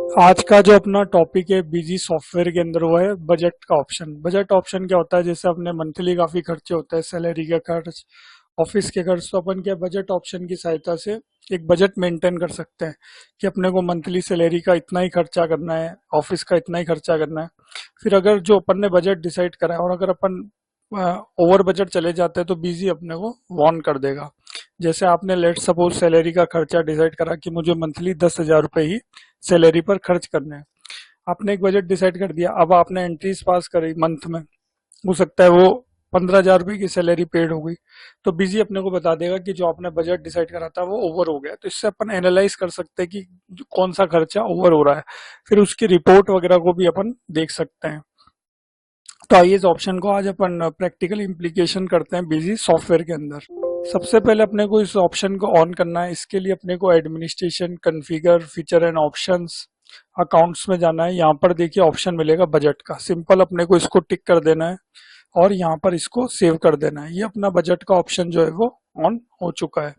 आज का जो अपना टॉपिक है बिजी सॉफ्टवेयर के अंदर वो है बजट का ऑप्शन। बजट ऑप्शन क्या होता है? जैसे अपने मंथली काफी खर्चे होते हैं, सैलरी के खर्च, ऑफिस के खर्च, तो अपन क्या बजट ऑप्शन की सहायता से एक बजट मेंटेन कर सकते हैं कि अपने को मंथली सैलरी का इतना ही खर्चा करना है, ऑफिस का इतना ही खर्चा करना है। फिर अगर जो अपन ने बजट डिसाइड करा है और अगर अपन ओवर बजट चले जाते हैं तो बिजी अपने को वार्न कर देगा। जैसे आपने लेट सपोज सैलरी का खर्चा डिसाइड करा कि मुझे मंथली 10,000 रुपये ही सैलरी पर खर्च करने हैं। आपने एक बजट डिसाइड कर दिया, अब आपने एंट्रीज पास करी मंथ में, हो सकता है वो 15,000 रुपये की सैलरी पेड हो गई, तो बिजी अपने को बता देगा कि जो आपने बजट डिसाइड करा था वो ओवर हो गया। तो इससे अपन एनालाइज कर सकते हैं कि कौन सा खर्चा ओवर हो रहा है, फिर उसकी रिपोर्ट वगैरह को भी अपन देख सकते हैं। तो आइए इस ऑप्शन को आज अपन प्रैक्टिकल इम्प्लीकेशन करते हैं बिजी सॉफ्टवेयर के अंदर। सबसे पहले अपने को इस ऑप्शन को ऑन करना है। इसके लिए अपने को administration, configure, feature and options, accounts में जाना है। यहाँ पर देखिए ऑप्शन मिलेगा बजट का, सिंपल अपने को इसको टिक कर देना है और यहाँ पर इसको सेव कर देना है। ये अपना बजट का ऑप्शन जो है वो ऑन हो चुका है।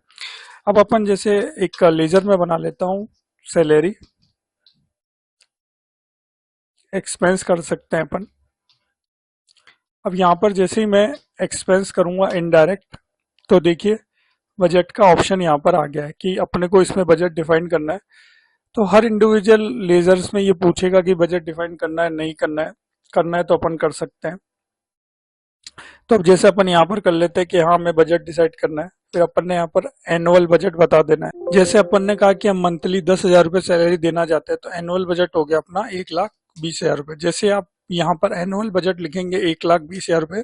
अब अपन जैसे एक लेजर में बना लेता हूँ सैलरी, एक्सपेंस कर सकते हैं अपन। अब यहाँ पर जैसे ही मैं एक्सपेंस करूंगा इनडायरेक्ट, तो देखिए बजट का ऑप्शन यहाँ पर आ गया है कि अपने को इसमें बजट डिफाइन करना है। तो हर इंडिविजुअल लेजर्स में ये पूछेगा कि बजट डिफाइन करना है नहीं करना है। करना है तो अपन कर सकते हैं। तो अब जैसे अपन यहाँ पर कर लेते हैं कि हाँ हमें बजट डिसाइड करना है, फिर अपन ने यहाँ पर एनुअल बजट बता देना है। जैसे अपन ने कहा कि हम मंथली 10,000 रुपये सैलरी देना चाहते हैं, तो एनुअल बजट हो गया अपना 1,20,000 रुपये। जैसे आप यहाँ पर एनुअल बजट लिखेंगे 1,20,000 रुपये,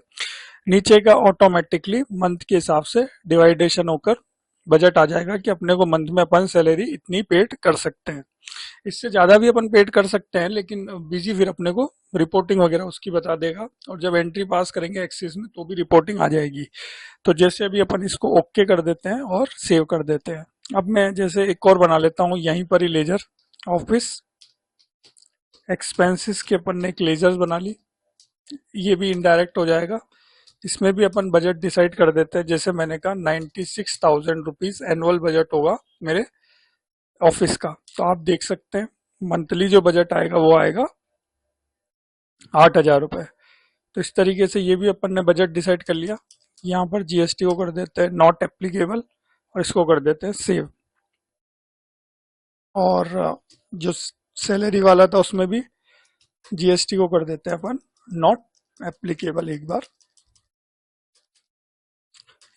नीचे का ऑटोमेटिकली मंथ के हिसाब से डिवाइडेशन होकर बजट आ जाएगा कि अपने को मंथ में अपन सैलरी इतनी पेड कर सकते हैं। इससे ज्यादा भी अपन पेड कर सकते हैं, लेकिन बिजी फिर अपने को रिपोर्टिंग वगैरह उसकी बता देगा, और जब एंट्री पास करेंगे एक्सेस में तो भी रिपोर्टिंग आ जाएगी। तो जैसे अभी अपन इसको ओके कर देते हैं और सेव कर देते हैं। अब मैं जैसे एक और बना लेता हूँ यहीं पर ही लेजर, ऑफिस एक्सपेंसेस के अपन ने एक लेजर बना ली। ये भी इनडायरेक्ट हो जाएगा। इसमें भी अपन बजट डिसाइड कर देते हैं। जैसे मैंने कहा 96,000 रुपीज एनुअल बजट होगा मेरे ऑफिस का। तो आप देख सकते हैं मंथली जो बजट आएगा वो आएगा 8,000 रुपये। तो इस तरीके से ये भी अपन ने बजट डिसाइड कर लिया। यहाँ पर जीएसटी को कर देते हैं नॉट एप्लीकेबल और इसको कर देते हैं सेव। और जो सैलरी वाला था उसमें भी जीएसटी को कर देते हैं अपन नॉट एप्लीकेबल एक बार।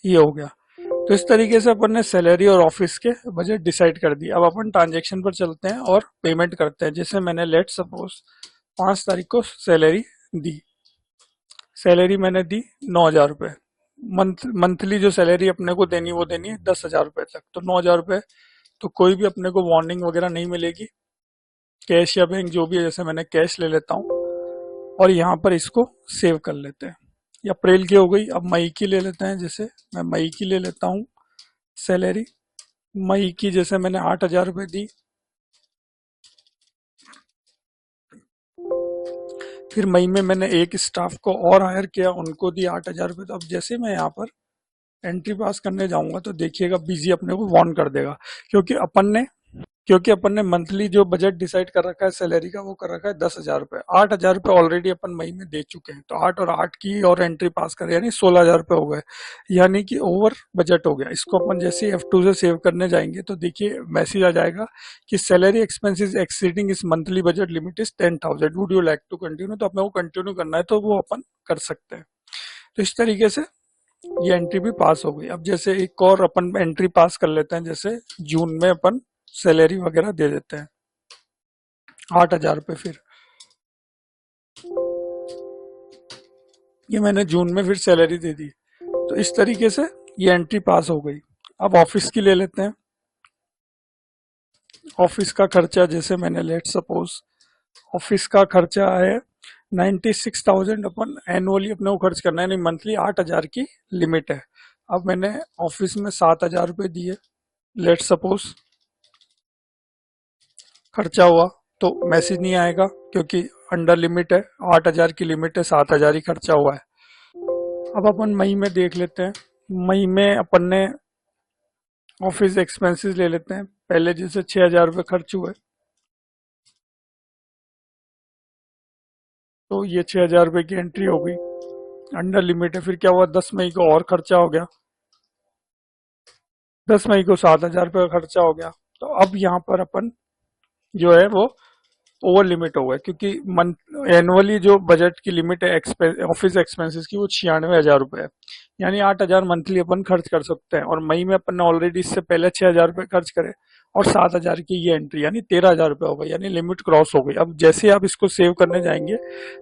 ये हो गया। तो इस तरीके से अपन ने सैलरी और ऑफिस के बजट डिसाइड कर दिए। अब अपन ट्रांजेक्शन पर चलते हैं और पेमेंट करते हैं। जैसे मैंने लेट सपोज 5 तारीख को सैलरी दी, सैलरी मैंने दी 9,000 रुपये। मंथली जो सैलरी अपने को देनी वो देनी है 10,000 रुपये तक, तो 9,000 रुपये। तो कोई भी अपने को वार्निंग वगैरह नहीं मिलेगी, कैश या बैंक जो भी है। जैसे मैंने कैश ले लेता हूँ और यहाँ पर इसको सेव कर लेते हैं। ये अप्रैल की हो गई। अब मई की ले लेते हैं। जैसे मैं मई की ले लेता हूँ सैलरी। मई की जैसे मैंने 8,000 रुपये दी, फिर मई में मैंने एक स्टाफ को और हायर किया, उनको दी 8,000 रुपये। तो अब जैसे मैं यहाँ पर एंट्री पास करने जाऊंगा तो देखिएगा बिजी अपने को वार्न कर देगा, क्योंकि अपन ने क्योंकि अपन ने मंथली जो बजट डिसाइड कर रखा है सैलरी का वो कर रखा है 10,000 रुपये। 8,000 रुपये ऑलरेडी अपन मई में दे चुके हैं, तो 8 और 8 की और एंट्री पास कर, यानी 16,000 रुपये हो गए, यानी कि ओवर बजट हो गया। इसको अपन जैसे F2 से सेव करने जाएंगे तो देखिए मैसेज आ जाएगा कि सैलरी एक्सपेंसेस एक्सीडिंग इस monthly budget limit is 10,000, would you like to continue. तो अपने को कंटिन्यू करना है तो वो अपन कर सकते हैं। तो इस तरीके से ये एंट्री भी पास हो गई। अब जैसे एक और अपन एंट्री पास कर लेते हैं। जैसे जून में अपन सैलरी वगैरह दे देते हैं 8,000 रुपये। फिर ये मैंने जून में फिर सैलरी दे दी। तो इस तरीके से ये एंट्री पास हो गई। अब ऑफिस की ले लेते हैं। ऑफिस का खर्चा जैसे मैंने लेट सपोज ऑफिस का खर्चा है 96,000 अपन एनुअली अपने को खर्च करना है, नहीं मंथली 8,000 की लिमिट है। अब मैंने ऑफिस में 7,000 रुपये दिए लेट सपोज, खर्चा हुआ तो मैसेज नहीं आएगा क्योंकि अंडर लिमिट है। 8,000 की लिमिट है, 7,000 ही खर्चा हुआ है। अब अपन मई में देख लेते हैं। मई में अपन ने ऑफिस एक्सपेंसेस ले लेते हैं। पहले जैसे 6,000 रुपये खर्च हुए, तो ये 6,000 रुपये की एंट्री हो गई, अंडर लिमिट है। फिर क्या हुआ, 10 मई को और खर्चा हो गया, 10 मई को 7,000 रुपये का खर्चा हो गया। तो अब यहाँ पर अपन जो है वो ओवर लिमिट हो गया, क्योंकि मंथ एनुअली जो बजट की लिमिट है ऑफिस एक्सपेंसेस की वो 96,000 रुपये है। यानी 8,000 मंथली अपन खर्च कर सकते हैं, और मई में अपन ने ऑलरेडी इससे पहले 6,000 रुपये खर्च करे, और 7,000 की ये एंट्री, यानी 13,000 रुपये हो गई, यानी लिमिट क्रॉस हो गई। अब जैसे आप इसको सेव करने जाएंगे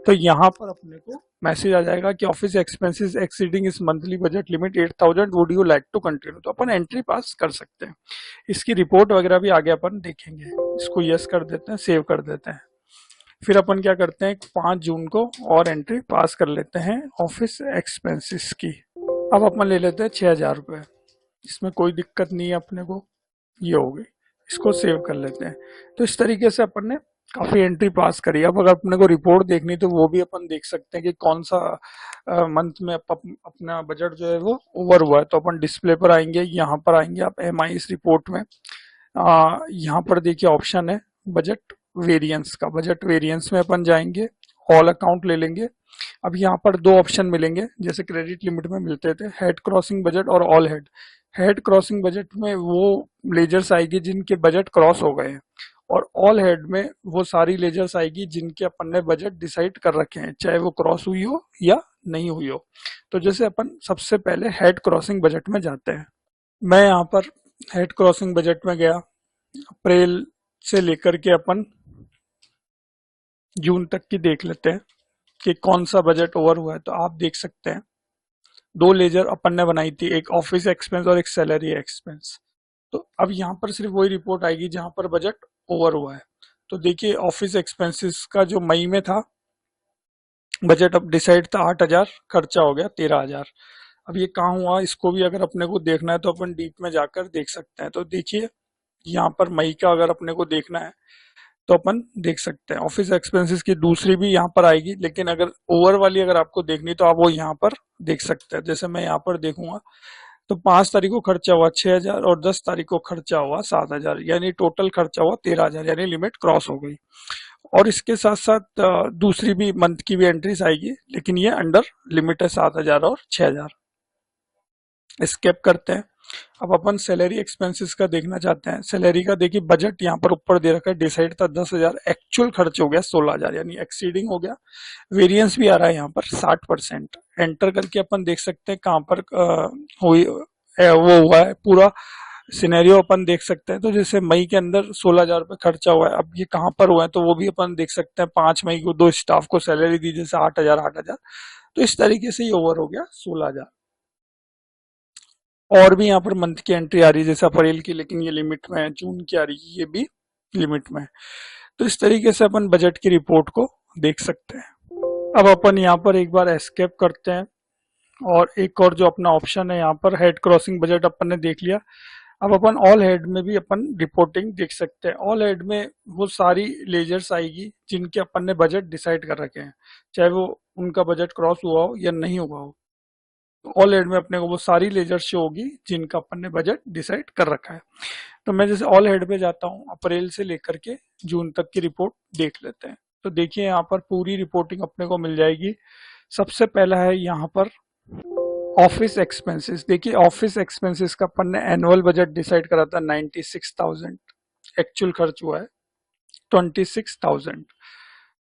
तो यहाँ पर अपने को मैसेज आ जाएगा कि ऑफिस एक्सपेंसेस एक्सीडिंग इस monthly budget limit 8,000, would you like to continue. तो अपन एंट्री पास कर सकते हैं। इसकी रिपोर्ट वगैरह भी आगे अपन देखेंगे। इसको यस कर देते हैं, सेव कर देते हैं। फिर अपन क्या करते हैं, 5 जून को और एंट्री पास कर लेते हैं ऑफिस एक्सपेंसेस की। अब अपन ले लेते हैं 6,000 रुपये, इसमें कोई दिक्कत नहीं है अपने को, ये हो गई। इसको सेव कर लेते हैं। तो इस तरीके से अपन ने काफी एंट्री पास करी। अब अगर अपने को रिपोर्ट देखनी तो वो भी अपन देख सकते हैं कि कौन सा मंथ में अपना बजट जो है वो ओवर हुआ है। तो अपन डिस्प्ले पर आएंगे, यहाँ पर आएंगे आप MIS रिपोर्ट में, यहाँ पर देखिए ऑप्शन है बजट वेरिएंस का। बजट वेरिएंस में अपन जाएंगे, ऑल अकाउंट ले लेंगे। अब यहाँ पर दो ऑप्शन मिलेंगे, जैसे क्रेडिट लिमिट में मिलते थे, हेड क्रॉसिंग बजट और all head. Head crossing budget में वो लेजर्स आएगी जिनके बजट क्रॉस हो गए हैं, और ऑल हेड में वो सारी लेजर्स आएगी जिनके अपन ने बजट डिसाइड कर रखे हैं, चाहे वो क्रॉस हुई हो या नहीं हुई हो। तो जैसे अपन सबसे पहले हेड क्रॉसिंग बजट में जाते हैं। मैं यहाँ पर हेड क्रॉसिंग बजट में गया। अप्रैल से लेकर के अपन जून तक की देख लेते हैं कि कौन सा बजट ओवर हुआ है। तो आप देख सकते हैं दो लेजर अपन ने बनाई थी, एक ऑफिस एक्सपेंस और एक सैलरी एक्सपेंस। तो अब यहाँ पर सिर्फ वही रिपोर्ट आएगी जहां पर बजट ओवर हुआ है। तो देखिए ऑफिस एक्सपेंसेस का जो मई में था बजट, अब डिसाइड था 8,000, खर्चा हो गया 13,000। अब ये कहाँ हुआ, इसको भी अगर अपने को देखना है तो अपन डीप में जाकर देख सकते हैं। तो देखिए यहाँ पर मई का अगर अपने को देखना है तो अपन देख सकते हैं ऑफिस एक्सपेंसेस की दूसरी भी यहाँ पर आएगी, लेकिन अगर ओवर वाली अगर आपको देखनी तो आप वो यहाँ पर देख सकते हैं। जैसे मैं यहाँ पर देखूंगा तो 5 तारीख को खर्चा हुआ 6,000 और 10 तारीख को खर्चा हुआ 7,000, यानी टोटल खर्चा हुआ 13,000, यानी लिमिट क्रॉस हो गई। और इसके साथ साथ दूसरी भी मंथ की भी एंट्रीज आएगी, लेकिन ये अंडर लिमिट है 7,000 और 6,000। स्केप करते हैं। अब अपन सैलरी एक्सपेंसेस का देखना चाहते हैं। सैलरी का देखिए बजट यहाँ पर ऊपर दे रखा है, डिसाइड था 10,000, एक्चुअल खर्च हो गया 16,000, यानी एक्सीडिंग हो गया। वेरिएंस भी आ रहा है यहाँ पर 60%। एंटर करके अपन देख सकते हैं कहाँ पर हुई वो हुआ है, पूरा सिनेरियो अपन देख सकते हैं। तो जैसे मई के अंदर 16,000 रुपये खर्चा हुआ है, अब ये कहाँ पर हुआ है तो वो भी अपन देख सकते हैं। 5 मई को 2 स्टाफ को सैलरी दी, जैसे 8,000 8,000, तो इस तरीके से ये ओवर हो गया 16,000। और भी यहाँ पर मंथ की एंट्री आ रही है, जैसे अप्रैल की, लेकिन ये लिमिट में है। जून की आ रही है, ये भी लिमिट में है। तो इस तरीके से अपन बजट की रिपोर्ट को देख सकते हैं। अब अपन यहाँ पर एक बार एस्केप करते हैं, और एक और जो अपना ऑप्शन है यहाँ पर हेड क्रॉसिंग बजट अपन ने देख लिया। अब अपन ऑल हेड में भी अपन रिपोर्टिंग देख सकते हैं। ऑल हेड में वो सारी लेजर्स आएगी जिनके अपन ने बजट डिसाइड कर रखे हैं, चाहे वो उनका बजट क्रॉस हुआ हो या नहीं हुआ हो। ऑल हेड में अपने को वो सारी लेजर शो होगी जिनका अपन ने बजट डिसाइड कर रखा है। तो मैं जैसे ऑल हेड पे जाता हूँ, अप्रैल से लेकर के जून तक की रिपोर्ट देख लेते हैं। तो देखिए यहाँ पर पूरी रिपोर्टिंग अपने को मिल जाएगी। सबसे पहला है यहाँ पर ऑफिस एक्सपेंसेस। देखिए ऑफिस एक्सपेंसेस का अपन ने एनुअल बजट डिसाइड करा था 96,000, एक्चुअल खर्च हुआ है 26,000।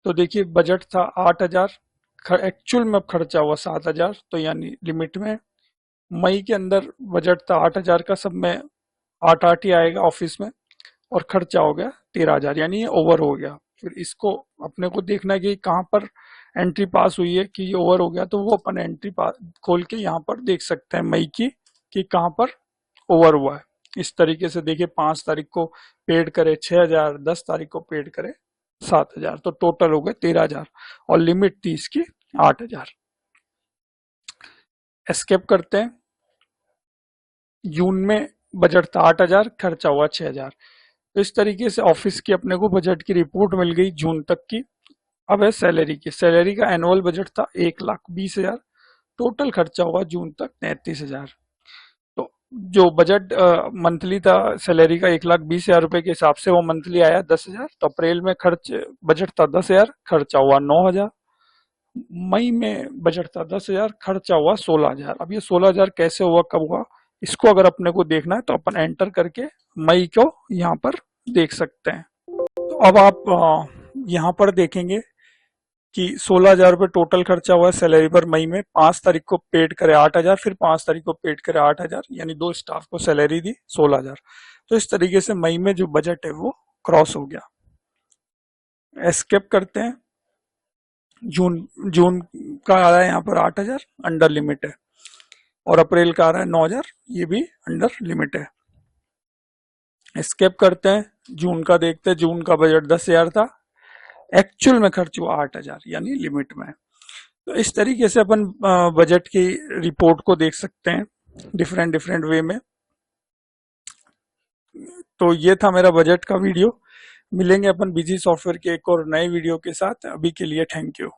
तो देखिए बजट था 8,000, एक्चुअल में खर्चा हुआ 7,000, तो यानी लिमिट में। मई के अंदर बजट था 8,000 का, सब में 8 ही आएगा ऑफिस में, और खर्चा हो गया 13,000, यानी ये ओवर हो गया। फिर इसको अपने को देखना है कि कहाँ पर एंट्री पास हुई है कि ये ओवर हो गया, तो वो अपन एंट्री पास खोल के यहाँ पर देख सकते हैं मई की कि कहाँ पर ओवर हुआ है। इस तरीके से देखिए 5 तारीख को पेड करे 6,000, 10 तारीख को पेड करे 7,000, तो टोटल हो गए 13,000, और लिमिट थी इसकी 8,000। एस्केप करते हैं। जून में बजट था 8,000, खर्चा हुआ 6,000। तो इस तरीके से ऑफिस की अपने को बजट की रिपोर्ट मिल गई जून तक की। अब है सैलरी की। सैलरी का एनुअल बजट था 1,20,000, टोटल खर्चा हुआ जून तक 33,000। तो जो बजट मंथली था सैलरी का 1,20,000 रुपए के हिसाब से, वो मंथली आया 10,000। तो अप्रैल में खर्च बजट था 10,000, खर्चा हुआ 9,000। मई में बजट था 10,000, खर्चा हुआ 16,000। अब ये 16,000 कैसे हुआ, कब हुआ, इसको अगर अपने को देखना है तो अपन एंटर करके मई को यहाँ पर देख सकते हैं। तो अब आप यहाँ पर देखेंगे कि 16,000 रुपये टोटल खर्चा हुआ है सैलरी पर मई में। 5 तारीख को पेड करे 8,000, फिर 5 तारीख को पेड करे 8,000, यानी 2 स्टाफ को सैलरी दी 16,000। तो इस तरीके से मई में जो बजट है वो क्रॉस हो गया। एस्केप करते हैं। जून जून का आ रहा है यहाँ पर 8,000, अंडर लिमिट है। और अप्रैल का आ रहा है 9,000, ये भी अंडर लिमिट है। एस्केप करते हैं। जून का देखते हैं। जून का बजट 10,000 था, एक्चुअल में खर्च हुआ 8,000, यानी लिमिट में। तो इस तरीके से अपन बजट की रिपोर्ट को देख सकते हैं डिफरेंट डिफरेंट वे में। तो ये था मेरा बजट का वीडियो। मिलेंगे अपन बिजी सॉफ्टवेयर के एक और नए वीडियो के साथ। अभी के लिए थैंक यू।